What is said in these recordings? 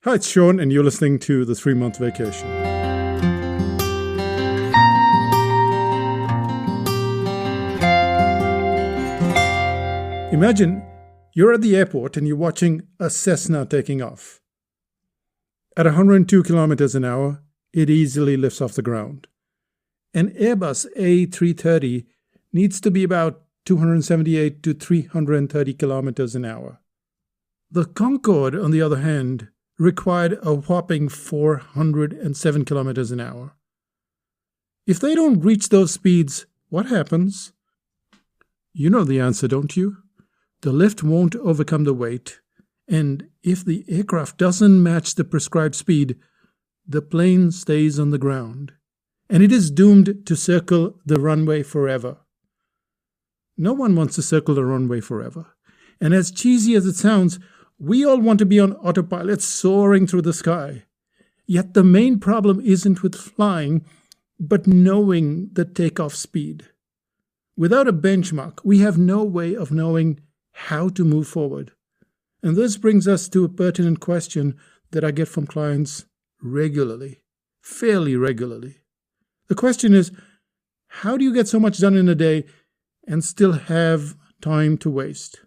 Hi, it's Sean, and you're listening to The 3-Month Vacation. Imagine you're at the airport and you're watching a Cessna taking off. At 102 kilometers an hour, it easily lifts off the ground. An Airbus A330 needs to be about 278 to 330 kilometers an hour. The Concorde, on the other hand, required a whopping 407 kilometers an hour. If they don't reach those speeds, what happens? You know the answer, don't you? The lift won't overcome the weight, and if the aircraft doesn't match the prescribed speed, the plane stays on the ground, and it is doomed to circle the runway forever. No one wants to circle the runway forever, and as cheesy as it sounds, we all want to be on autopilot soaring through the sky. Yet the main problem isn't with flying, but knowing the takeoff speed. Without a benchmark, we have no way of knowing how to move forward. And this brings us to a pertinent question that I get from clients regularly, fairly regularly. The question is, how do you get so much done in a day and still have time to waste?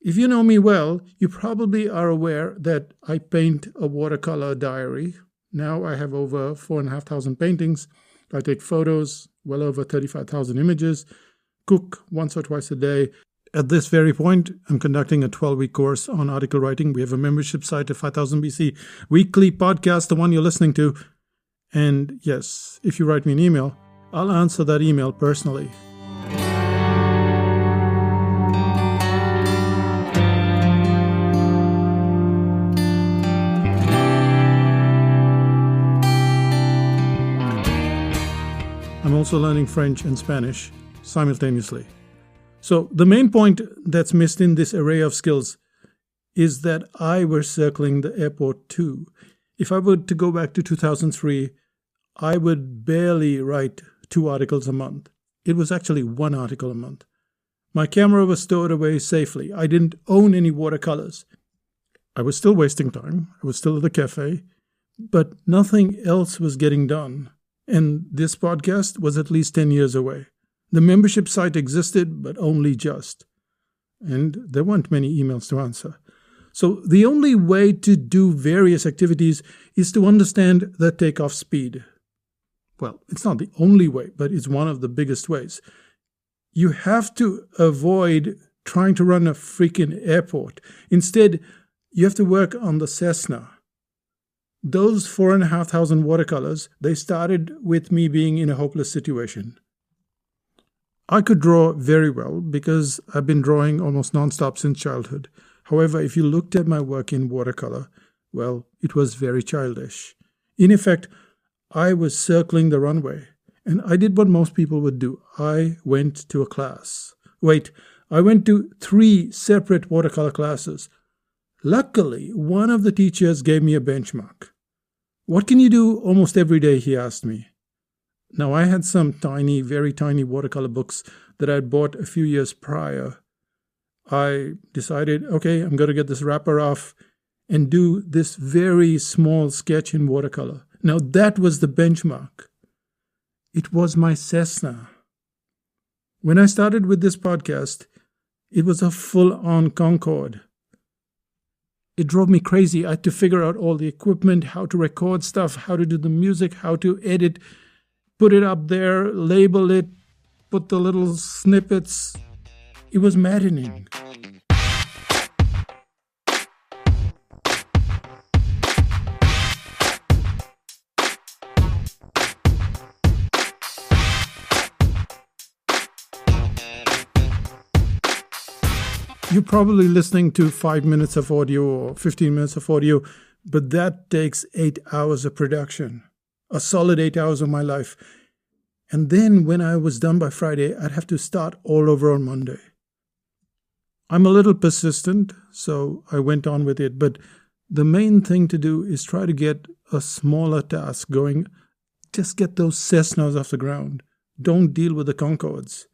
If you know me well, you probably are aware that I paint a watercolor diary. Now I have over 4,500 paintings. I take photos, well over 35,000 images, cook once or twice a day. At this very point, I'm conducting a 12-week course on article writing. We have a membership site at 5000 BC, weekly podcast, the one you're listening to. And yes, if you write me an email, I'll answer that email personally. I'm also learning French and Spanish simultaneously. So the main point that's missed in this array of skills is that I was circling the airport too. If I were to go back to 2003, I would barely write 2 articles a month. It was actually 1 article a month. My camera was stored away safely. I didn't own any watercolors. I was still wasting time. I was still at the cafe, but nothing else was getting done. And this podcast was at least 10 years away. The membership site existed, but only just. And there weren't many emails to answer. So the only way to do various activities is to understand the takeoff speed. Well, it's not the only way, but it's one of the biggest ways. You have to avoid trying to run a freaking airport. Instead, you have to work on the Cessna. Those 4,500 watercolors, they started with me being in a hopeless situation. I could draw very well because I've been drawing almost non-stop since childhood. However, if you looked at my work in watercolor, well, it was very childish. In effect, I was circling the runway, and I did what most people would do. I went to a class. I went to 3 separate watercolor classes. Luckily, one of the teachers gave me a benchmark. What can you do almost every day, he asked me. Now, I had some tiny, very tiny watercolor books that I'd bought a few years prior. I decided, okay, I'm going to get this wrapper off and do this very small sketch in watercolor. Now, that was the benchmark. It was my Cessna. When I started with this podcast, it was a full-on Concorde. It drove me crazy. I had to figure out all the equipment, how to record stuff, how to do the music, how to edit, put it up there, label it, put the little snippets. It was maddening. You're probably listening to 5 minutes of audio or 15 minutes of audio, but that takes 8 hours of production, a solid 8 hours of my life. And then when I was done by Friday, I'd have to start all over on Monday. I'm a little persistent, so I went on with it, but the main thing to do is try to get a smaller task going. Just get those Cessnas off the ground. Don't deal with the Concordes,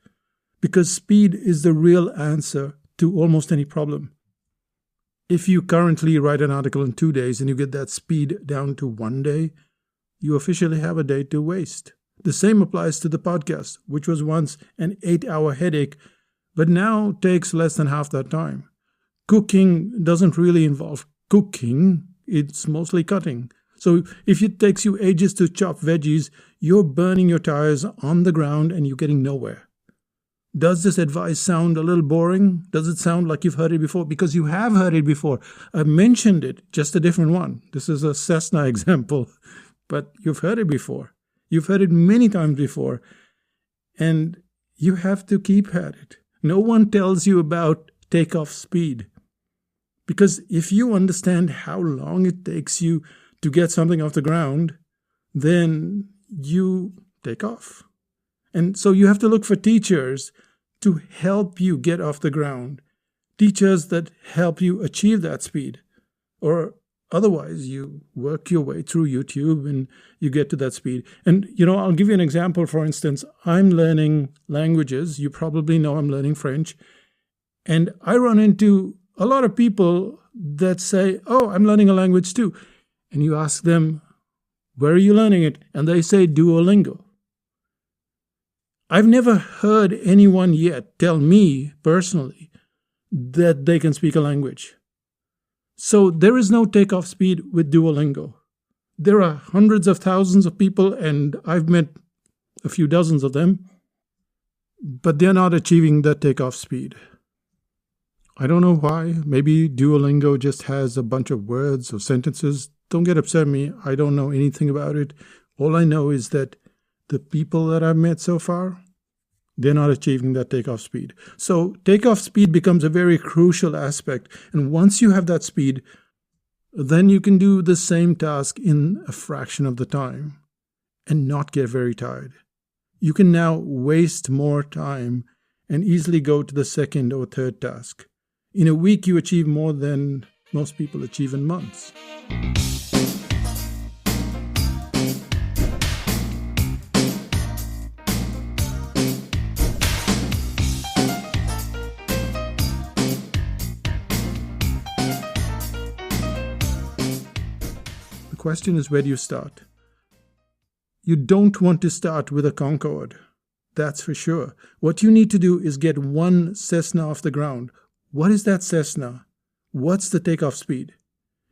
because speed is the real answer to almost any problem. If you currently write an article in 2 days and you get that speed down to 1 day, you officially have a day to waste. The same applies to the podcast, which was once an 8-hour headache, but now takes less than half that time. Cooking doesn't really involve cooking, it's mostly cutting. So if it takes you ages to chop veggies, you're burning your tires on the ground and you're getting nowhere. Does this advice sound a little boring? Does it sound like you've heard it before? Because you have heard it before. I mentioned it, just a different one. This is a Cessna example, but you've heard it before. You've heard it many times before, and you have to keep at it. No one tells you about takeoff speed. Because if you understand how long it takes you to get something off the ground, then you take off. And so you have to look for teachers to help you get off the ground. Teachers that help you achieve that speed. Or otherwise, you work your way through YouTube and you get to that speed. And, I'll give you an example. For instance, I'm learning languages. You probably know I'm learning French. And I run into a lot of people that say, oh, I'm learning a language too. And you ask them, where are you learning it? And they say Duolingo. I've never heard anyone yet tell me personally that they can speak a language. So there is no takeoff speed with Duolingo. There are hundreds of thousands of people, and I've met a few dozens of them, but they're not achieving that takeoff speed. I don't know why. Maybe Duolingo just has a bunch of words or sentences. Don't get upset at me. I don't know anything about it. All I know is that the people that I've met so far, they're not achieving that takeoff speed. So takeoff speed becomes a very crucial aspect. And once you have that speed, then you can do the same task in a fraction of the time and not get very tired. You can now waste more time and easily go to the second or third task. In a week, you achieve more than most people achieve in months. The question is, where do you start? You don't want to start with a Concorde. That's for sure. What you need to do is get one Cessna off the ground. What is that Cessna? What's the takeoff speed?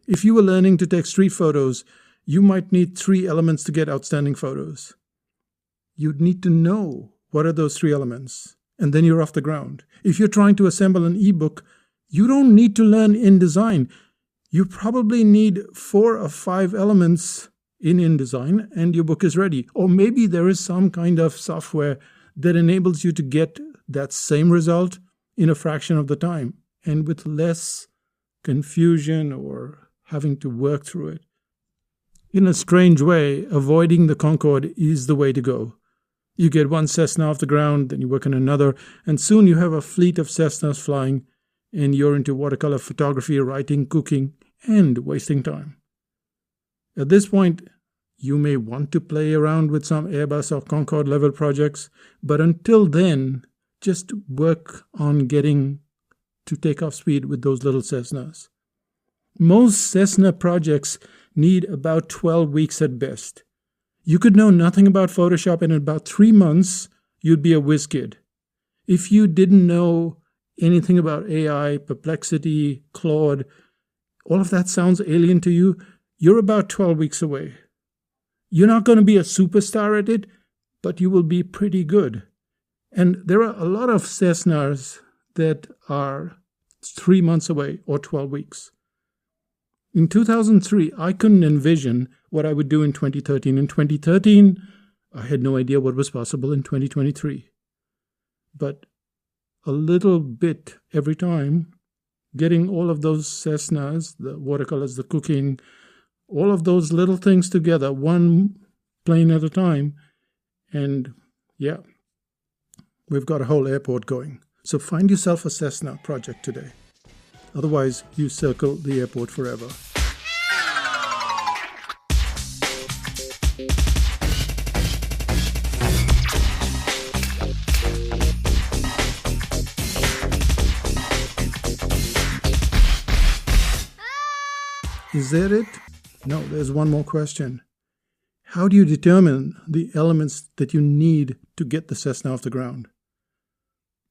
If you were learning to take street photos, you might need 3 elements to get outstanding photos. You'd need to know what are those 3 elements, and then you're off the ground. If you're trying to assemble an ebook, you don't need to learn InDesign. You probably need 4 or 5 elements in InDesign, and your book is ready. Or maybe there is some kind of software that enables you to get that same result in a fraction of the time and with less confusion or having to work through it. In a strange way, avoiding the Concorde is the way to go. You get one Cessna off the ground, then you work on another, and soon you have a fleet of Cessnas flying, and you're into watercolor photography, writing, cooking, and wasting time. At this point, you may want to play around with some Airbus or Concorde level projects, but until then, just work on getting to takeoff speed with those little Cessnas. Most Cessna projects need about 12 weeks at best. You could know nothing about Photoshop, and in about 3 months, you'd be a whiz kid. If you didn't know anything about AI, Perplexity, Claude, all of that sounds alien to you, you're about 12 weeks away. You're not going to be a superstar at it, but you will be pretty good. And there are a lot of Cessnas that are 3 months away or 12 weeks. In 2003, I couldn't envision what I would do in 2013. In 2013, I had no idea what was possible in 2023. But a little bit every time, getting all of those Cessnas, the watercolors, the cooking, all of those little things together, one plane at a time, and yeah, we've got a whole airport going. So find yourself a Cessna project today. Otherwise, you circle the airport forever. Is that it? No, there's one more question. How do you determine the elements that you need to get the Cessna off the ground?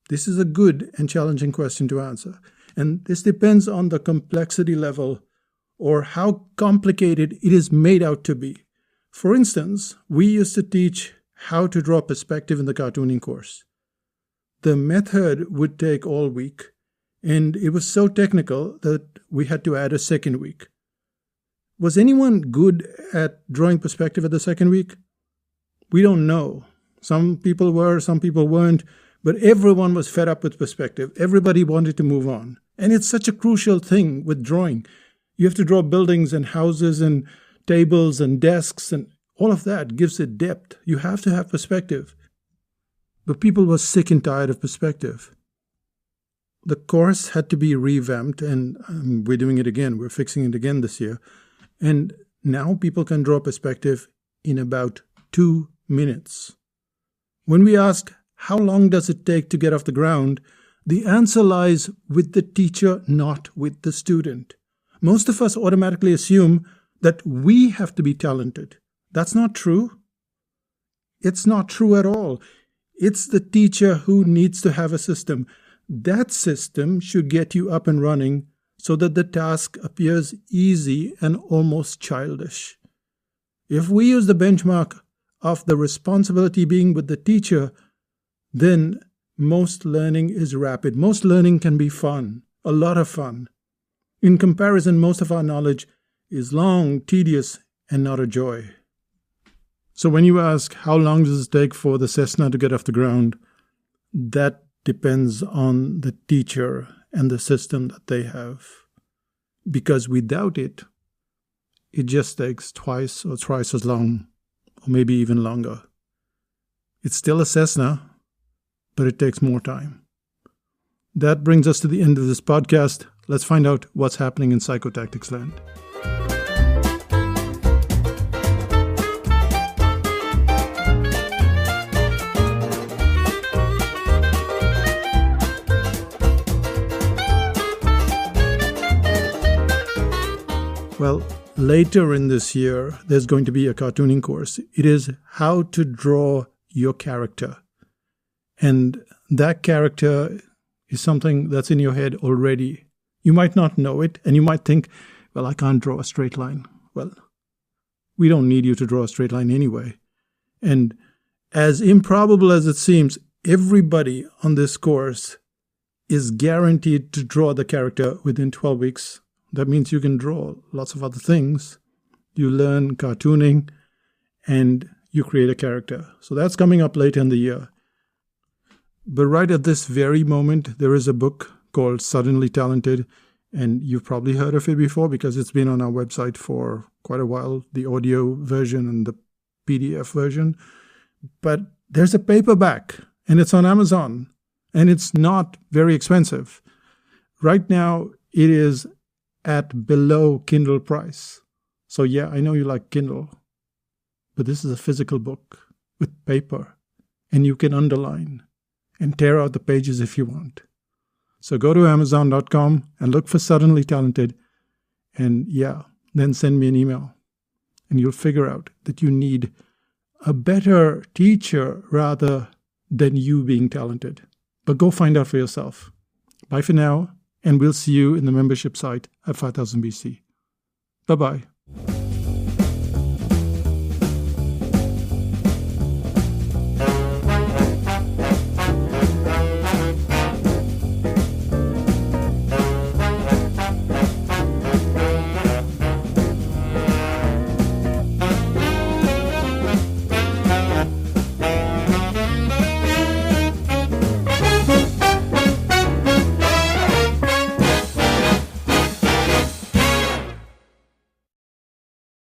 This is a good and challenging question to answer, and this depends on the complexity level or how complicated it is made out to be. For instance, we used to teach how to draw perspective in the cartooning course. The method would take all week, and it was so technical that we had to add a second week. Was anyone good at drawing perspective at the second week? We don't know. Some people were, some people weren't, but everyone was fed up with perspective. Everybody wanted to move on. And it's such a crucial thing with drawing. You have to draw buildings and houses and tables and desks, and all of that gives it depth. You have to have perspective. But people were sick and tired of perspective. The course had to be revamped, and we're doing it again. We're fixing it again this year. And now people can draw perspective in about 2 minutes. When we ask, how long does it take to get off the ground? The answer lies with the teacher, not with the student. Most of us automatically assume that we have to be talented. That's not true. It's not true at all. It's the teacher who needs to have a system. That system should get you up and running so that the task appears easy and almost childish. If we use the benchmark of the responsibility being with the teacher, then most learning is rapid. Most learning can be fun, a lot of fun. In comparison, most of our knowledge is long, tedious, and not a joy. So when you ask, how long does it take for the Cessna to get off the ground? That depends on the teacher and the system that they have. Because without it, it just takes twice or thrice as long, or maybe even longer. It's still a Cessna, but it takes more time. That brings us to the end of this podcast. Let's find out what's happening in psychotactics land. Well, later in this year, there's going to be a cartooning course. It is how to draw your character. And that character is something that's in your head already. You might not know it, and you might think, well, I can't draw a straight line. Well, we don't need you to draw a straight line anyway. And as improbable as it seems, everybody on this course is guaranteed to draw the character within 12 weeks. That means you can draw lots of other things. You learn cartooning and you create a character. So that's coming up later in the year. But right at this very moment, there is a book called Suddenly Talented. And you've probably heard of it before because it's been on our website for quite a while, the audio version and the PDF version. But there's a paperback and it's on Amazon and it's not very expensive. Right now, it is at below Kindle price. So yeah, I know you like Kindle, but this is a physical book with paper, and you can underline and tear out the pages if you want. So go to Amazon.com and look for Suddenly Talented, and yeah, then send me an email, and you'll figure out that you need a better teacher rather than you being talented. But go find out for yourself. Bye for now. And we'll see you in the membership site at 5000BC. Bye-bye.